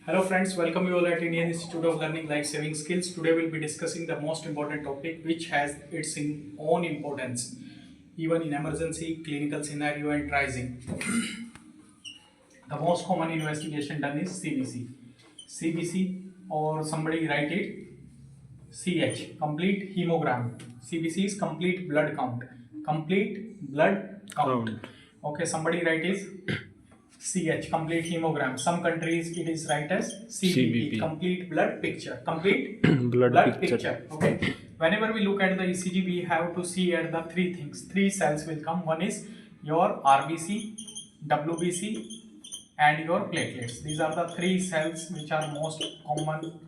Hello friends, welcome you all at Indian Institute of Learning Life Saving Skills. Today we'll be discussing the most important topic which has its own importance even in emergency, clinical scenario and triaging. The most common investigation done is CBC. CBC or somebody write it CH, complete hemogram. CBC is complete blood count. Complete blood count. Okay, somebody write is CH, complete hemogram. Some countries it is write as CBP, complete blood picture. Complete blood picture. Okay. Whenever we look at the ECG, we have to see at the three things. Three cells will come. One is your RBC, WBC, and your platelets. These are the three cells which are most common.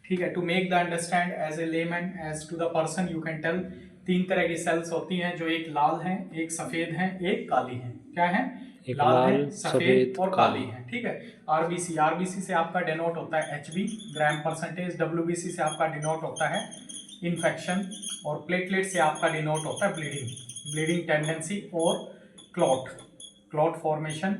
ठीक है, to make the understand as a layman as to the person you can tell तीन तरह की sales होती हैं जो एक लाल हैं, एक सफेद हैं, एक काली हैं. क्या है? लाल है, सफेद और काली है. ठीक है. आरबीसी से आपका डिनोट होता है एचबी ग्राम परसेंटेज. डब्ल्यूबीसी से आपका डिनोट होता है इन्फेक्शन और प्लेटलेट से आपका डिनोट होता है ब्लीडिंग टेंडेंसी और क्लॉट फॉर्मेशन.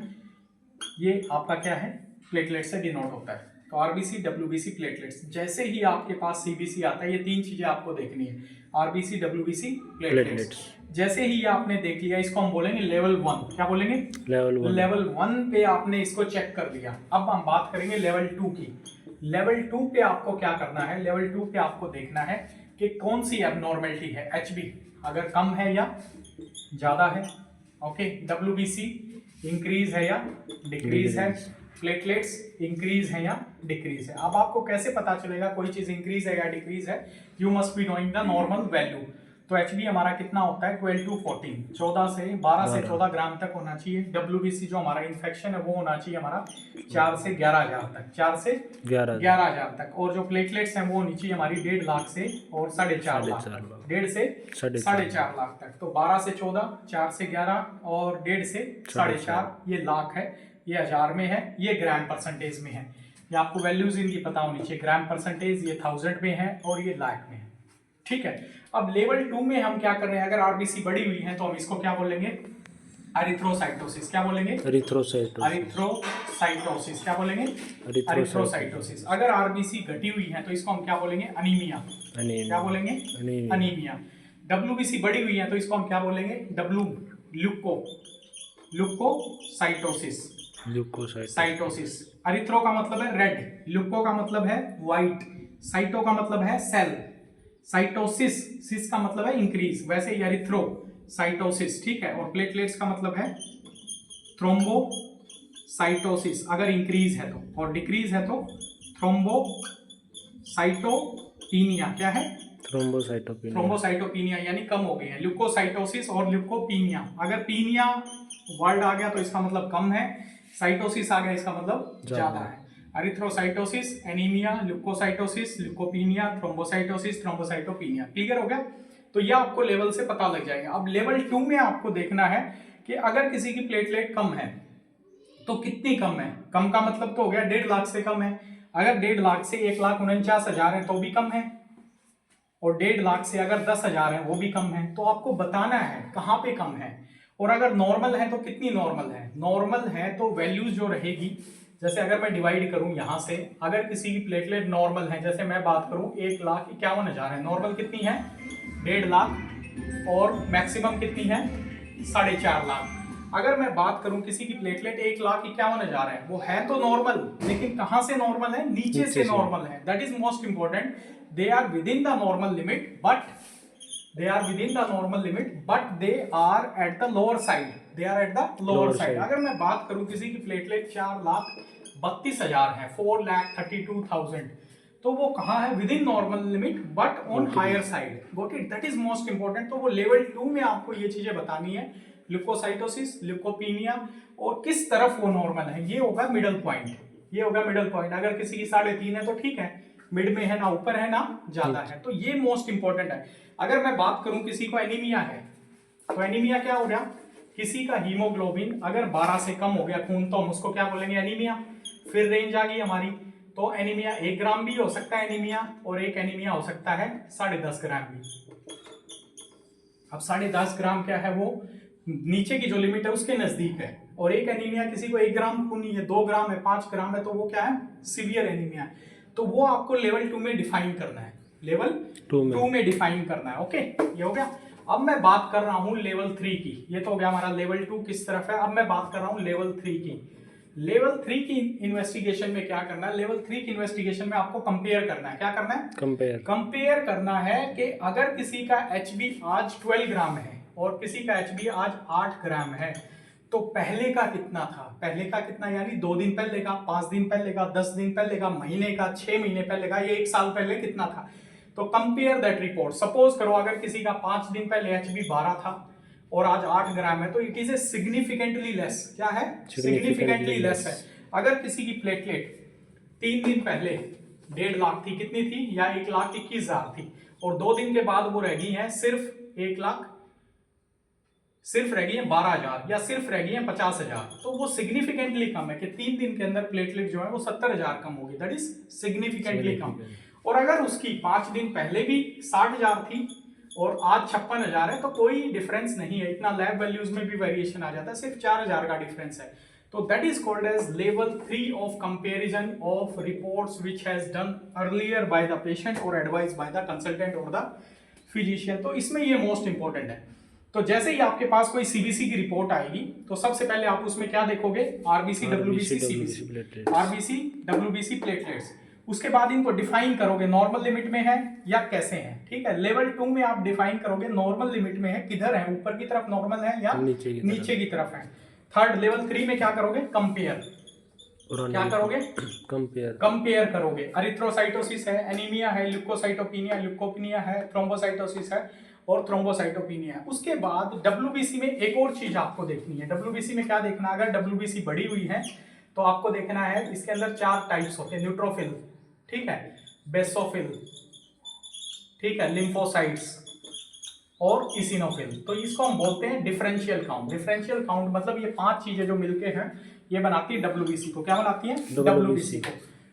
ये आपका क्या है? प्लेटलेट से डिनोट होता है. तो आरबीसी, डब्ल्यूबीसी, प्लेटलेट्स. जैसे ही आपके पास सीबीसी आता है, ये तीन चीजें आपको देखनी है. RBC, WBC, platelets. जैसे ही आपने देख लिया, इसको हम बोलेंगे लेवल 1. क्या बोलेंगे? लेवल 1 पे आपने इसको चेक कर लिया. अब हम बात करेंगे लेवल 2 की. लेवल 2 पे आपको क्या करना है? लेवल 2 पे आपको देखना है कि कौन सी एबनॉर्मेलिटी है. एचबी अगर कम है या ज्यादा है. ओके. डब्ल्यूबीसी इंक्रीज है या डिक्रीज है. प्लेटलेट्स इंक्रीज है या डिक्रीज है. अब आपको कैसे पता चलेगा कोई चीज इंक्रीज है या डिक्रीज है? You must be knowing the normal value. तो एचबी हमारा कितना होता है? 12 to 14, 12 से 14 ग्राम तक होना चाहिए. डब्ल्यूबीसी जो हमारा इन्फेक्शन है वो होना चाहिए हमारा 4 से 11,000 तक. 4 से 11,000 तक. और जो प्लेटलेट्स हैं वो होनी चाहिए हमारी 1.5 लाख से और 4.5 लाख. 1.5 से 4.5 लाख तक. तो 12 से 14, 4 से 11 और 1.5 से 4.5 ये लाख है. ये हजार में है, ये ग्राम परसेंटेज में है. ये आपको वैल्यूज इनकी पता होनी चाहिए. ग्राम परसेंटेज ये 1000 में है और ये लाख में है. ठीक है. अब लेवल 2 में हम क्या कर रहे हैं? अगर आरबीसी बढ़ी हुई है तो हम इसको क्या बोलेंगे? एरिथ्रोसाइटोसिस. क्या बोलेंगे? एरिथ्रोसाइटोसिस. क्या बोलेंगे? एरिथ्रोसाइटोसिस. अगर आरबीसी घटी हुई है तो इसको हम क्या बोलेंगे? अनीमिया. क्या बोलेंगे? अनीमिया. डब्ल्यूबीसी बढ़ी हुई है तो इसको हम क्या बोलेंगे? ल्यूकोसाइटोसिस. साइटोसिस. एरिथ्रो का मतलब है रेड, ल्यूको का मतलब है व्हाइट, साइटो का मतलब है सेल, साइटोसिस सिस का मतलब है इंक्रीज. वैसे ही एरिथ्रोसाइटोसिस. ठीक है. और प्लेटलेट्स का मतलब है थ्रोम्बोसाइटोसिस अगर इंक्रीज है तो, और डिक्रीज है तो थ्रोम्बोसाइटोपिनिया. क्या है? थ्रोम्बोसाइटोपिनिया यानी कम हो गई है. ल्यूकोसाइटोसिस और ल्यूकोपिनिया. अगर पीनिया वर्ड आ गया तो इसका मतलब कम है. साइटोसिस आ गया इसका मतलब ज्यादा है. Erythrocytosis, anaemia, leucocytosis, leucopenia, thrombocytosis, thrombocytopenia. Clear हो गया? तो ये आपको लेवल से पता लग जाएगा. अब लेवल 2 में आपको देखना है कि अगर किसी की प्लेटलेट कम है तो कितनी कम है. कम का मतलब तो हो गया 1.5 लाख से कम है. अगर 1.5 लाख से 1,49,000 है तो भी कम है, और 1.5 लाख से अगर 10,000 है वो भी कम है. तो आपको बताना है कहाँ पे कम है. और अगर नॉर्मल है तो कितनी नॉर्मल है. नॉर्मल है तो वैल्यूज जो रहेगी, जैसे अगर मैं डिवाइड करूं यहां से, अगर किसी की प्लेटलेट नॉर्मल है, जैसे मैं बात करूं 1,51,000 है. नॉर्मल कितनी है? 1.5 लाख. और मैक्सिमम कितनी है? 4.5 लाख. अगर मैं बात करूं किसी की प्लेटलेट 1,51,000 है, वो है तो नॉर्मल, लेकिन कहां से नॉर्मल है? नीचे से नॉर्मल है. That is most important. they are within the normal limit but they are at the lower side. अगर मैं बात करूं किसी की प्लेटलेट 4,32,000 है, 4,32,000, तो वो कहां है? Within normal limit but on higher side. Got it? That is most important. तो वो लेवल 2 में आपको ये चीजें बतानी है. ल्यूकोसाइटोसिस, ल्यूकोपिनिया, और किस तरफ वो नॉर्मल है. ये होगा मिडल पॉइंट. अगर किसी की 3.5 है तो ठीक है, मिड में है, ना ऊपर है ना ज्यादा है. तो ये मोस्ट इंपॉर्टेंट है. अगर मैं बात करूं किसी को एनीमिया है तो एनीमिया क्या हो गया? किसी का हीमोग्लोबिन अगर 12 से कम हो गया खून, तो हम उसको क्या बोलेंगे? एनीमिया. फिर रेंज आ गई हमारी. तो एनीमिया 1 ग्राम भी हो सकता है एनीमिया, और एक एनीमिया हो सकता है 10.5 ग्राम भी. अब 10.5 ग्राम क्या है? वो नीचे की जो लिमिट है उसके नजदीक है. और एक एनीमिया किसी को 1 ग्राम खून नहीं है, 2 ग्राम है, 5 ग्राम है, तो वो क्या है, सीवियर एनीमिया है। तो वो आपको लेवल 2 में डिफाइन करना है, लेवल 2 में डिफाइन करना है। ओके, ये हो गया। अब मैं बात कर रहा हूं लेवल 3 की। ये तो हो गया हमारा लेवल 2 किस तरफ है। अब मैं बात कर रहा हूं लेवल 3 की। लेवल 3 की इन्वेस्टिगेशन में क्या करना है, लेवल 3 की इन्वेस्टिगेशन में आपको कंपेयर करना है। क्या करना है, कंपेयर करना है कि अगर किसी का HB आज 12 ग्राम है और किसी का HB आज 8 ग्राम है, तो पहले का कितना था, पहले का कितना, यानी 2 दिन पहले का, 5 दिन पहले का, 10 दिन पहले का, महीने का, 6 महीने पहले का, ये 1 साल पहले कितना था। तो कंपेयर दैट रिपोर्ट। सपोज करो अगर किसी का 5 दिन पहले HB 12 था और आज 8 ग्राम है, तो it is a significantly less. क्या है, सिग्निफिकेंटली लेस है। अगर किसी की प्लेटलेट 3 दिन पहले 1.5 लाख थी, कितनी थी, या 1,21,000 थी, और 2 दिन के बाद वो रह गई है सिर्फ 1 लाख, सिर्फ रह गई है 12,000 या सिर्फ रह गई है 50,000, तो वो सिग्निफिकेंटली कम है कि 3 दिन के अंदर प्लेटलेट जो है वो 70,000 कम होगी। दैट इज सिग्निफिकेंटली कम। और अगर उसकी 5 दिन पहले भी 60,000 थी और आज 56,000 है, तो कोई डिफरेंस नहीं है, इतना लैब वैल्यूज में भी वेरिएशन आ जाता है, सिर्फ 4,000 का डिफरेंस है। तो that is called as level 3 of comparison of reports which has done earlier by the patient और एडवाइज बाय द कंसल्टेंट और द फिजिशियन। तो इसमें ये मोस्ट इंपॉर्टेंट है। तो जैसे ही आपके पास कोई सीबीसी की रिपोर्ट आएगी, तो सबसे पहले आप उसमें क्या देखोगे, RBC, WBC, CBC, RBC, WBC, platelets. उसके बाद इनको डिफाइन करोगे नॉर्मल लिमिट में है या कैसे है। ठीक है, लेवल 2 में आप डिफाइन करोगे नॉर्मल लिमिट में है, किधर है, ऊपर की तरफ नॉर्मल है या नीचे की तरफ है। थर्ड लेवल 3 में क्या करोगे, कंपेयर। क्या करोगे, कंपेयर करोगे। एरिथ्रोसाइटोसिस है, एनीमिया है, ल्यूकोपिनिया है, थ्रोम्बोसाइटोसिस है और थ्रोम्बोसाइटोपिनिया है। उसके बाद डब्ल्यूबीसी में एक और चीज आपको देखनी है। डब्ल्यूबीसी में क्या देखना, अगर डब्ल्यूबीसी बढ़ी हुई है तो आपको देखना है, इसके अंदर 4 टाइप्स होते हैं, न्यूट्रोफिल, ठीक है, बेसोफिल, ठीक है, लिम्फोसाइट्स और इसिनोफिल। तो इसको हम बोलते हैं डिफरेंशियल काउंट। डिफरेंशियल काउंट मतलब ये 5 चीजें जो मिलके हैं ये बनाती है डब्ल्यूबीसी को। क्या बनाती है, डब्ल्यूबीसी को,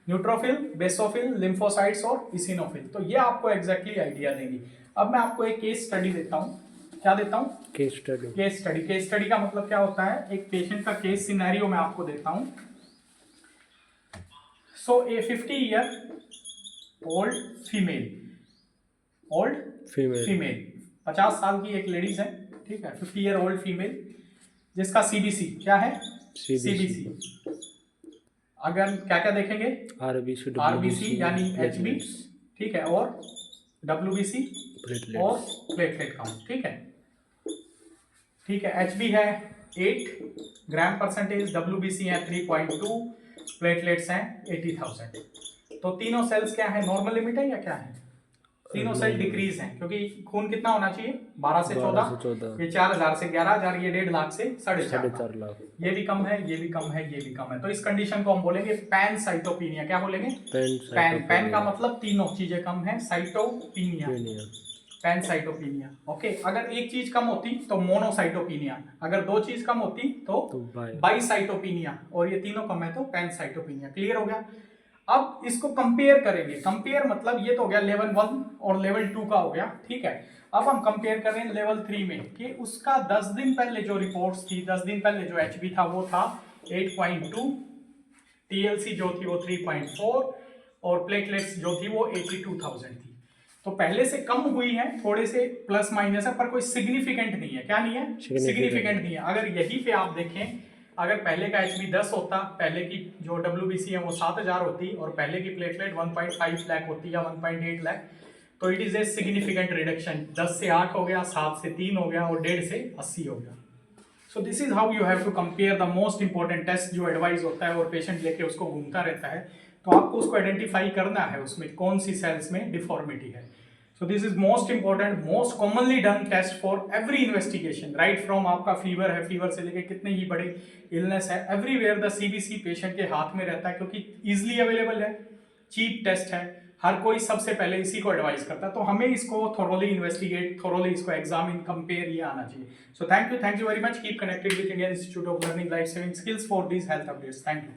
न्यूट्रोफिल, बेसोफिल, लिम्फोसाइट्स और इसिनोफिल। तो ये आपको एग्जैक्टली आइडिया देंगी। अब मैं आपको एक केस स्टडी देता हूँ। क्या देता हूँ, केस स्टडी। केस स्टडी का मतलब क्या होता है, एक पेशेंट का केस सिनेरियो मैं आपको देता हूँ। सो ए 50 ईयर ओल्ड फीमेल, 50 साल की एक लेडीज है, ठीक है, 50 ईयर ओल्ड फीमेल, जिसका सीबीसी क्या है, सीबीसी। अगर क्या क्या देखेंगे, आरबीसी यानी एचबी, ठीक है, और डब्ल्यूबीसी और प्लेटलेट काउंट, ठीक है, ठीक है। एचबी है 8 ग्राम परसेंटेज, डब्ल्यूबीसी है 3.2, प्लेटलेट्स हैं 80,000। तो तीनों सेल्स क्या है, नॉर्मल लिमिट है या क्या है, तीनों सेल डिक्रीज हैं, क्योंकि खून कितना होना चाहिए, 12 से 14, ये 4,000 से 11,000, ये 1.5 लाख से 4.5 लाख, ये भी कम है, ये भी कम है, ये भी कम है। तो इस कंडीशन को हम बोलेंगे पैनसाइटोपिनिया। क्या बोलेंगे, पैन का मतलब तीनों चीजें कम है, साइटोपिनिया, पैनसाइटोपिनिया। ओके, अगर एक चीज कम होती तो मोनोसाइटोपिनिया, अगर 2 चीज कम होती तो बाईसाइटोपिनिया, और ये तीनों कम है तो पैनसाइटोपिनिया। क्लियर हो गया। अब इसको कंपेयर करेंगे। कंपेयर मतलब ये तो हो गया लेवल 1 और लेवल 2 का हो गया, ठीक है। अब हम कंपेयर कर रहे हैं लेवल 3 में कि उसका 10 दिन पहले जो रिपोर्ट्स थी, 10 दिन पहले जो एचबी था वो था 8.2, टीएलसी जो थी वो 3.4 और प्लेटलेट्स जो थी वो 82,000 थी। तो पहले से कम हुई है, थोड़े से प्लस माइनस है, पर कोई सिग्निफिकेंट नहीं है। क्या नहीं है, सिग्निफिकेंट नहीं है। अगर यहीं पे आप देखें, अगर पहले का एचबी 10 होता, पहले की जो डब्ल्यूबीसी है वो 7,000 होती और पहले की प्लेटलेट 1.5 लाख होती या 1.8 लाख, तो it is a significant reduction. 10 से 8 हो गया, 7 से 3 हो गया और 1.5 से 80 हो गया। So this is how you have to compare the most important test जो एडवाइस होता है और पेशेंट लेके उसको घूमता रहता है, तो आपको उसको आइडेंटिफाई करना है उसमें कौन सी सेल्स में डिफॉर्मिटी है। So this is most important, most commonly done test for every investigation, right from आपका फीवर है, फीवर से लेके कितने ही बड़े इलनेस है, एवरीवेयर द सीबीसी पेशेंट के हाथ में रहता है, क्योंकि इजीली अवेलेबल है, चीप टेस्ट है, हर कोई सबसे पहले इसी को एडवाइस करता है। तो हमें इसको थोरोली इन्वेस्टिगेट, थोरोली इसको एग्जामिन, कंपेयर ये आना चाहिए। So thank you very much, keep connected with Indian institute of learning life saving skills for these health updates. Thank you.